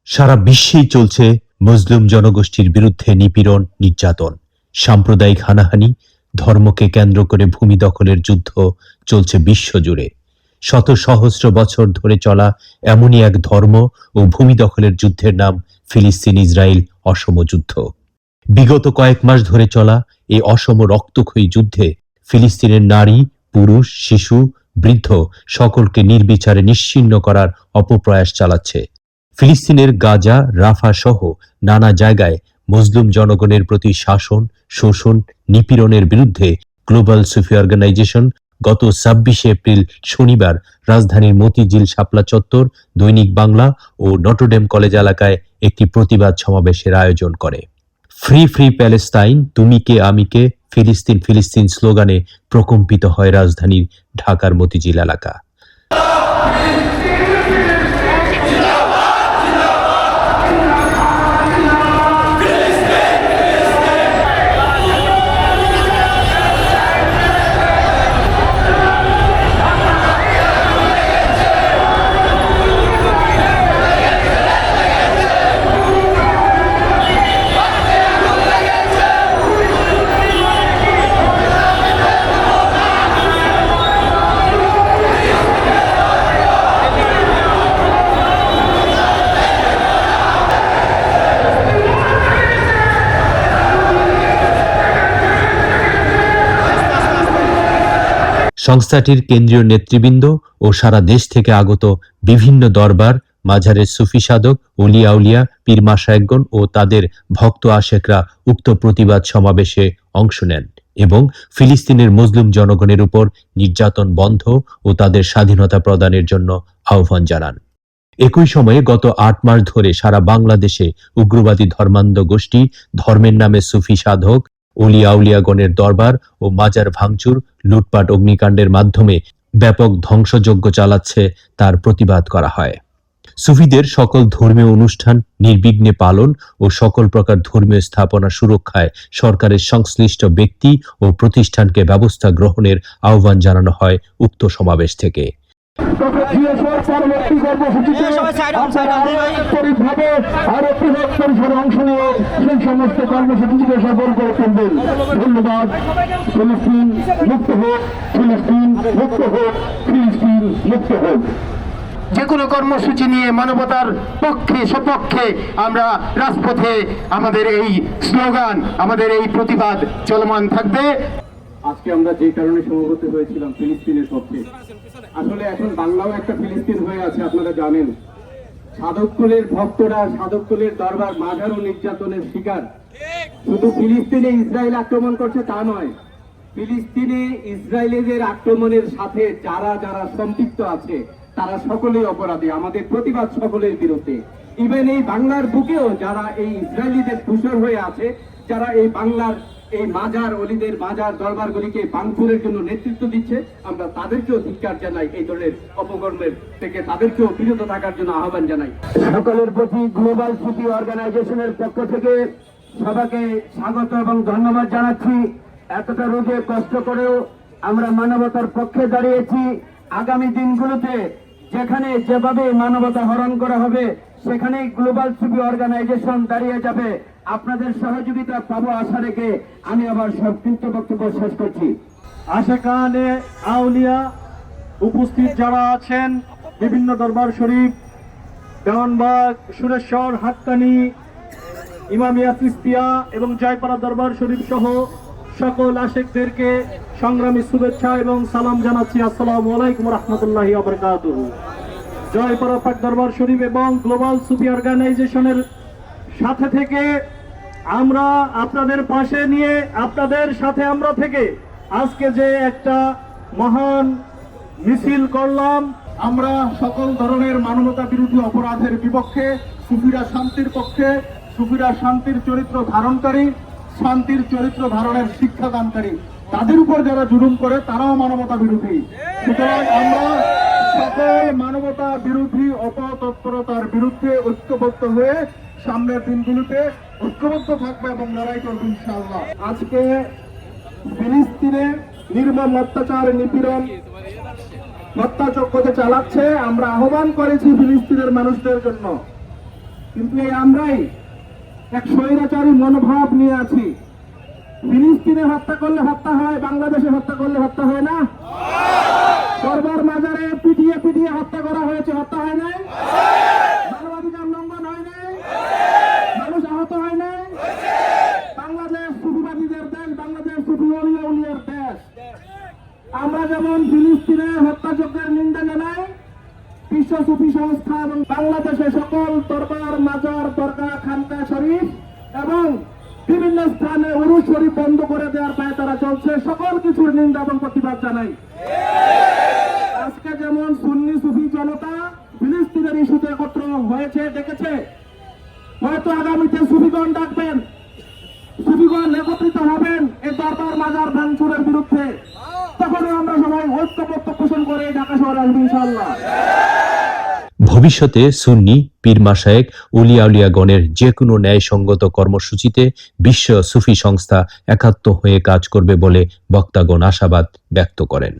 সারা বিশ্বেই চলছে মুসলিম জনগোষ্ঠীর বিরুদ্ধে নিপীড়ন, নির্যাতন, সাম্প্রদায়িক হানাহানি, ধর্মকে কেন্দ্র করে ভূমি দখলের যুদ্ধ চলছে বিশ্বজুড়ে। শত সহস্র বছর ধরে চলা এমনই এক ধর্ম ও ভূমি দখলের যুদ্ধের নাম ফিলিস্তিন ইসরায়েল অসম যুদ্ধ। বিগত কয়েক মাস ধরে চলা এই অসম রক্তক্ষয়ী যুদ্ধে ফিলিস্তিনের নারী, পুরুষ, শিশু, বৃদ্ধ সকলকে নির্বিচারে নিশ্চিহ্ন করার অপপ্রয়াস চালাচ্ছে। ফিলিস্তিনের গাজা, রাফা সহ নানা জায়গায় মুসলিম জনগণের প্রতি শাসন, শোষণ, নিপীড়নের বিরুদ্ধে গ্লোবাল সুফি অর্গানাইজেশন গত ২৬শে এপ্রিল শনিবার রাজধানীর মতিঝিল শাপলা চত্বর, দৈনিক বাংলা ও নটরডেম কলেজ এলাকায় একটি প্রতিবাদ সমাবেশের আয়োজন করে। ফ্রি ফ্রি প্যালেস্তাইন, তুমি কে আমি কে, ফিলিস্তিন ফিলিস্তিন স্লোগানে প্রকম্পিত হয় রাজধানীর ঢাকার মতিঝিল এলাকা। সংস্থাটির কেন্দ্রীয় নেতৃবৃন্দ ও সারা দেশ থেকে আগত বিভিন্ন দরবার, মাঝারের সুফি সাধক, ওলিয়া উলিয়া, পীর মাশায়েখগণ ও তাদের ভক্ত আশেকরা উক্ত প্রতিবাদ সমাবেশে অংশ নেন এবং ফিলিস্তিনের মুসলিম জনগণের উপর নির্যাতন বন্ধ ও তাদের স্বাধীনতা প্রদানের জন্য আহ্বান জানান। একই সময়ে গত ৮ মাস ধরে সারা বাংলাদেশে উগ্রবাদী ধর্মান্ধ গোষ্ঠী ধর্মের নামে সুফি সাধক, ওলিয়া উলিয়াগণের দরবার ও মাজার ভাঙচুর, লুটপাট, অগ্নিকাণ্ডের মাধ্যমে ব্যাপক ধ্বংসযজ্ঞ চালাচ্ছে, তার প্রতিবাদ করা হয়। সুফিদের সকল ধর্মীয় অনুষ্ঠান নির্বিঘ্নে পালন ও সকল প্রকার ধর্মীয় স্থাপনা সুরক্ষায় সরকারের সংশ্লিষ্ট ব্যক্তি ও প্রতিষ্ঠানকে ব্যবস্থা গ্রহণের আহ্বান জানানো হয় উক্ত সমাবেশ থেকে। অংশ নিয়ে সেই সমস্ত কর্মসূচিকে সফল করে তুলবেন। ধন্যবাদ। ফিলিস্তিন মুক্ত হোক, ফিলিস্তিন মুক্ত হোক, ফিলিস্তিন মুক্ত হোক। যে কোনো কর্মসূচি নিয়ে মানবতার পক্ষে সপক্ষে আমরা রাজপথে আমাদের এই স্লোগান, আমাদের এই প্রতিবাদ চলমান থাকবে। আজকে আমরা যে কারণে সমবেত হয়েছিলাম ফিলিস্তিনের পক্ষে, আসলে এখন বাংলাও একটা ফিলিস্তিন হয়ে আছে। আপনারা জানেন, সাধককুলের ভক্তরা, সাধককুলের দরবার মাজার ও নির্যাতনের শিকার। শুধু ফিলিস্তিনে ইসরায়েল আক্রমণ করছে তা নয়, ফিলিস্তিনে ইসরায়েলিদের আক্রমণের সাথে যারা যারা সম্পৃক্ত আছে তারা সকলেই অপরাধী। আমাদের প্রতিবাদ সকলের বিরুদ্ধে। ইভেন এই বাংলার বুকেও যারা এই ইসরায়েলিদের ধূসর হয়ে আছে, যারা এই বাংলার এই মাজার, অলিদের মাজার, দরবারগুলিকে ভাঙচুরের জন্য নেতৃত্ব দিচ্ছে, আমরা তাদেরকেও ধিক্কার জানাই। এই ধরনের অপকর্মের থেকে তাদেরকেও বিরত থাকার জন্য আহ্বান জানাই। সকলের প্রতি গ্লোবাল সুফি অর্গানাইজেশনের পক্ষ থেকে সবাইকে স্বাগত এবং ধন্যবাদ জানাচ্ছি। এতটা রোদে কষ্ট করেও আমরা মানবতার পক্ষে দাঁড়িয়েছি। আগামী দিনগুলোতে যেখানে যেভাবে মানবতা হরণ করা হবে সেখানেই গ্লোবাল সুফি অর্গানাইজেশন দাঁড়িয়ে যাবে। আপনাদের সহযোগিতা পাবো আশা রেখে আমি আবার সংক্ষিপ্ত বক্তব্য শেষ করছি। আশেকানে আউলিয়া উপস্থিত যারা আছেন, বিভিন্ন দরবার শরীফ, দেওয়ানবাগ, সুরেশ্বর, হাক্কানি, ইমামিয়া চিশতিয়া এবং জয়পাড়া দরবার শরীফ সহ সকল আশেকদেরকে সংগ্রামী শুভেচ্ছা এবং সালাম জানাচ্ছি। আসসালামু আলাইকুম রাহমাতুল্লাহি ওয়া বারাকাতুহু। জয়পাড়া পাক দরবার শরীফ এবং গ্লোবাল সুফি অর্গানাইজেশনের সাথে থেকে আমরা আপনাদের পাশে নিয়ে, আপনাদের সাথে আমরা থেকে আজকে যে একটা মহান মিছিল করলাম, আমরা সকল ধরনের মানবতা বিরোধী অপরাধের বিপক্ষে, সুফিরা শান্তির পক্ষে, সুফিরা শান্তির চরিত্র ধারণকারী, শান্তির চরিত্র ধারণের শিক্ষাদানকারী। তাদের উপর যারা জুলুম করে তারাও মানবতা বিরোধী। সুতরাং আমরা সকল মানবতা বিরোধী অপতৎপরতার বিরুদ্ধে ঐক্যবদ্ধ হয়ে সামনের দিনগুলোতে ঐক্যবদ্ধ থাকবে এবং লড়াই করবো ইনশাআল্লাহ। আজকে ফিলিস্তিনে নির্মম অত্যাচার, নিপীড়ন, হত্যাযজ্ঞ চালাচ্ছে, আমরা আহ্বান করেছি ফিলিস্তিনের মানুষদের জন্য কিন্তু এই আমরাই এক স্বৈরাচারী মনোভাব নিয়ে আছি। ফিলিস্তিনে হত্যা করলে হত্যা হয়, বাংলাদেশে হত্যা করলে হত্যা হয় না? দরবার মাজারে পিটিয়ে পিটিয়ে হত্যা করা হয়েছে, হত্যা হয় নাই? মানবাধিকার লঙ্ঘন হয় নাই? মানুষ আহত হয় নাই? বাংলাদেশ সুফিবাদীদের দেশ, বাংলাদেশ সুফি ওলিয়া উলিয়ার দেশ। আমরা যেমন ফিলিস্তিনে হত্যাযজ্ঞের নিন্দা জানাই, বিশ্ব সুফি সংস্থা এবং বাংলাদেশে সকল দরবার মাজার, দরগা, খানকা শরীফ এবং বিভিন্ন স্থানে উরুস শরীফ বন্ধ করে দেওয়ার পায়ে তারা চলছে, সকল কিছুর নিন্দা এবং প্রতিবাদ জানাই। আজকে যেমন সুন্নি সুফি জনতা ফিলিস্তিনের ইস্যুতে একত্র হয়েছে, ডেকেছে, হয়তো আগামীতে সুফিগণ ডাকবেন, সুফিগণ একত্রিত হবেন এই দরবার মাজার ভাঙচুরের বিরুদ্ধে। তখনও আমরা সবাই ঐক্যবদ্ধ পোষণ করে ঢাকা শহরে আসবো ইনশাআল্লাহ। ভবিষ্যতে সুন্নি পীর মাশায়েখ উলিয়া উলিয়াগণের যে কোনো ন্যায়সঙ্গত কর্মসূচিতে বিশ্ব সুফি সংস্থা একাত্ম হয়ে কাজ করবে বলে বক্তাগণ আশাবাদ ব্যক্ত করেন।